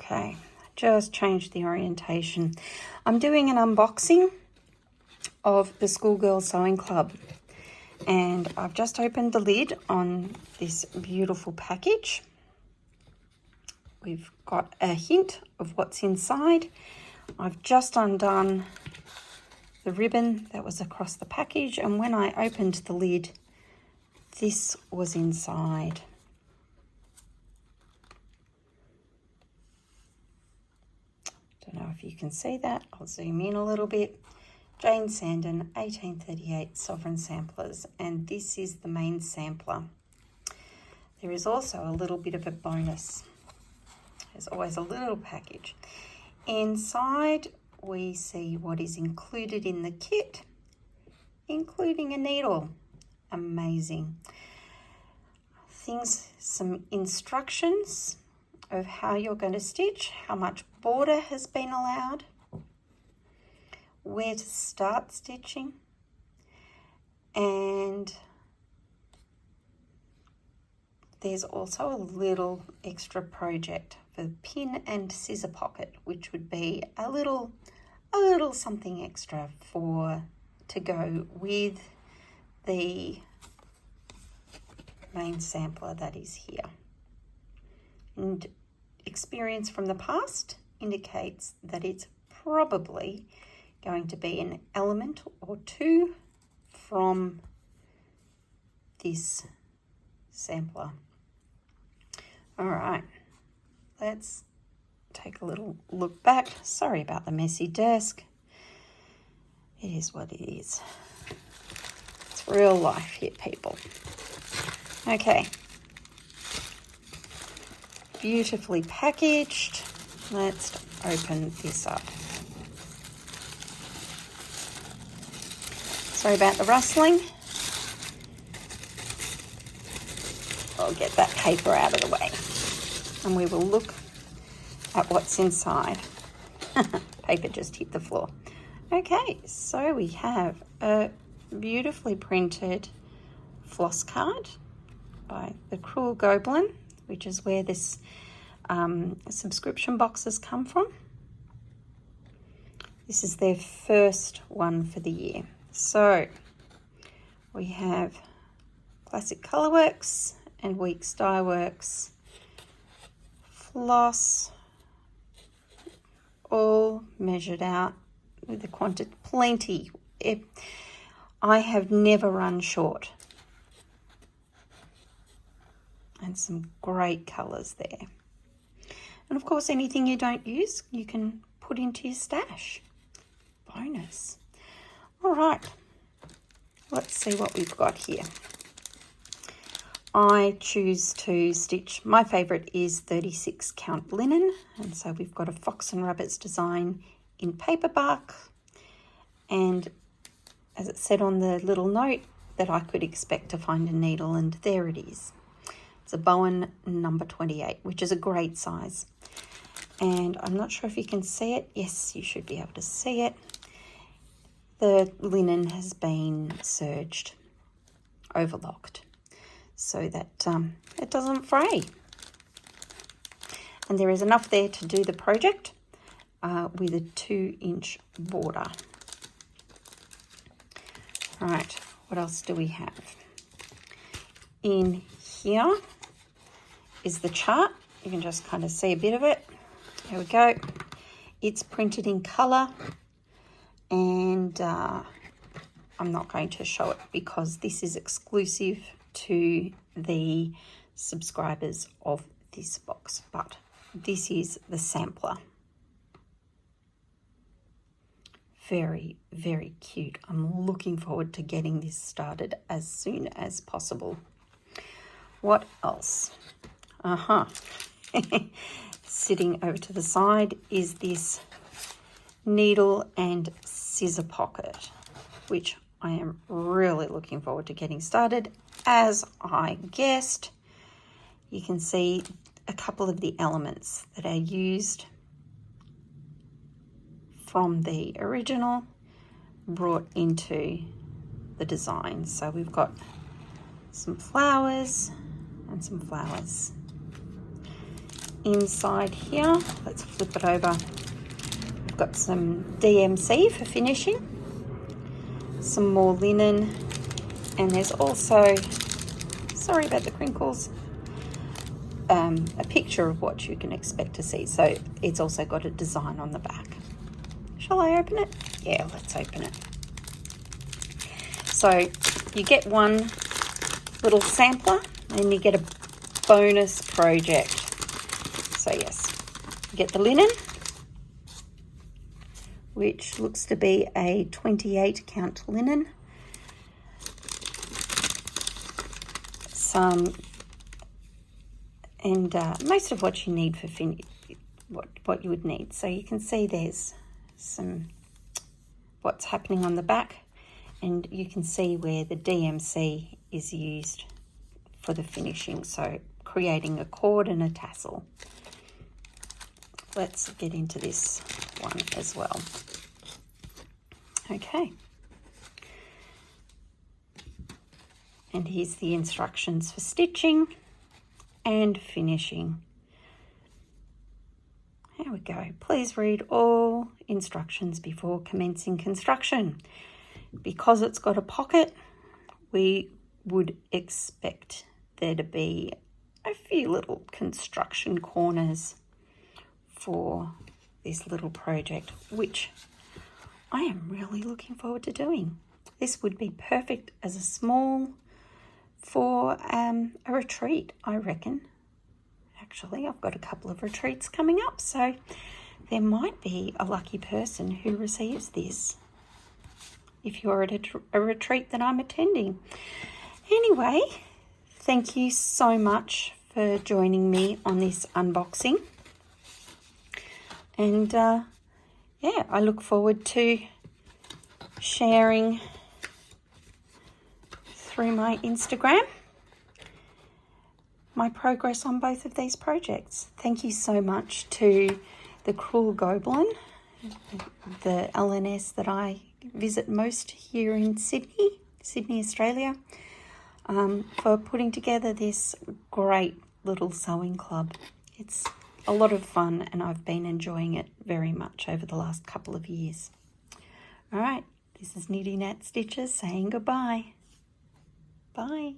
Okay, just changed the orientation. I'm doing an unboxing of the Schoolgirl Sewing Club, and I've just opened the lid on this beautiful package. We've got a hint of what's inside. I've just undone the ribbon that was across the package, and when I opened the lid, this was inside. Don't know if you can see that. I'll zoom in a little bit. Jane Sandon, 1838 Sovereign Samplers, and this is the main sampler. There is also a little bit of a bonus. There's always a little package. Inside, we see what is included in the kit, including a needle. Amazing. Some instructions of how you're going to stitch, how much border has been allowed, where to start stitching, and there's also a little extra project for pin and scissor pocket, which would be a little something extra to go with the main sampler that is here. And experience from the past indicates that it's probably going to be an element or two from this sampler. All right, let's take a little look back. Sorry about the messy desk. It is what it is. It's real life here, people. Okay. Beautifully packaged. Let's open this up. Sorry about the rustling. I'll get that paper out of the way and we will look at what's inside. Paper just hit the floor. Okay, so we have a beautifully printed floss card by the Cruel Goblin, which is where this subscription boxes come from. This is their first one for the year. So we have Classic Colourworks and Weeks Dye Works floss, all measured out with the quantity, plenty. I have never run short. And some great colours there. And of course, anything you don't use, you can put into your stash. Bonus. All right, let's see what we've got here. I choose to stitch, my favourite is 36 count linen, and so we've got a Fox and Rabbits design in paper bark, and as it said on the little note, that I could expect to find a needle, and there it is. It's a Bowen number 28, which is a great size. And I'm not sure if you can see it. Yes, you should be able to see it. The linen has been serged, overlocked, so that it doesn't fray. And there is enough there to do the project with a 2-inch border. All right, what else do we have? In here is the chart. You can just kind of see a bit of it. There we go. It's printed in colour, and I'm not going to show it because this is exclusive to the subscribers of this box, but this is the sampler. Very, very cute. I'm looking forward to getting this started as soon as possible. What else? Sitting over to the side is this needle and scissor pocket, which I am really looking forward to getting started. As I guessed, you can see a couple of the elements that are used from the original brought into the design. So we've got some flowers and some flowers. inside here. Let's flip it over. We've got some DMC for finishing, some more linen, and there's also, sorry about the crinkles, a picture of what you can expect to see. So it's also got a design on the back. Shall I open it? Yeah, let's open it. So you get one little sampler and you get a bonus project. So yes, you get the linen, which looks to be a 28 count linen. And most of what you need for what you would need. So you can see there's some what's happening on the back, and you can see where the DMC is used for the finishing, so creating a cord and a tassel. Let's get into this one as well. Okay. And here's the instructions for stitching and finishing. There we go. Please read all instructions before commencing construction. Because it's got a pocket, we would expect there to be a few little construction corners for this little project, which I am really looking forward to doing. This would be perfect as a small for a retreat, I reckon. Actually, I've got a couple of retreats coming up, so there might be a lucky person who receives this if you're at a retreat that I'm attending. Anyway, thank you so much for joining me on this unboxing. And yeah, I look forward to sharing through my Instagram my progress on both of these projects. Thank you so much to the Cruel Goblin, the LNS that I visit most here in Sydney, Australia, for putting together this great little sewing club. It's a lot of fun and I've been enjoying it very much over the last couple of years. All right, this is Nitty Nat Stitches saying goodbye. Bye.